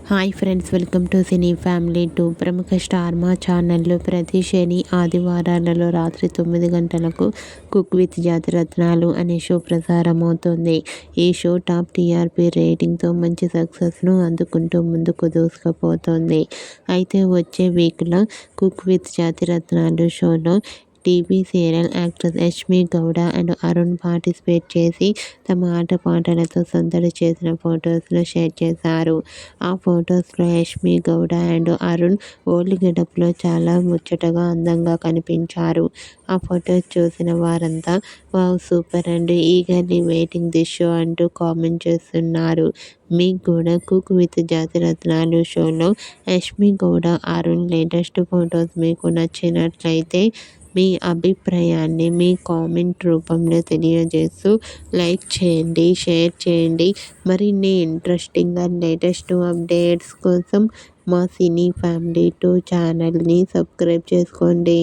Hi friends, welcome to cine family 2. ప్రముఖ star మా ఛానల్లో ప్రతి శని ఆదివారాలలో రాత్రి 9 గంటలకు కుక్ విత్ జాతిరత్నాలు అనే షో ప్రసారం అవుతుంది. ఈ షో టాప్ టీఆర్పీ రేటింగ్తో మంచి సక్సెస్ను అందుకుంటూ ముందుకు దూసుకుపోతోంది. అయితే వచ్చే వీక్లో కుక్ విత్ జాతిరత్నాలు షోలో TV serial actress Yashmi Gowda and Arun participate చేసి తమ ఆటపాటలతో సందడి చేసిన ఫొటోస్ను షేర్ చేశారు. ఆ ఫొటోస్లో యష్మి గౌడ అండ్ అరుణ్ ఓల్డ్ గెటప్లో చాలా ముచ్చటగా అందంగా కనిపించారు. ఆ ఫొటోస్ చూసిన వారంతా wow super and eagerly waiting this show అంటూ కామెంట్ చేస్తున్నారు. మీకు కూడా కుక్ విత్ జాతిరత్నాలు షోలో యష్మి గౌడ, అరుణ్ లేటెస్ట్ ఫొటోస్ మీకు నచ్చినట్లయితే మీ అభిప్రాయాన్ని మీ కామెంట్ రూపంలో తెలియజేస్తూ లైక్ చేయండి, షేర్ చేయండి. మరిన్ని ఇంట్రెస్టింగ్ అండ్ లేటెస్ట్ అప్డేట్స్ కోసం మా సినీ ఫ్యామిలీ 2 ఛానల్ని సబ్స్క్రైబ్ చేసుకోండి.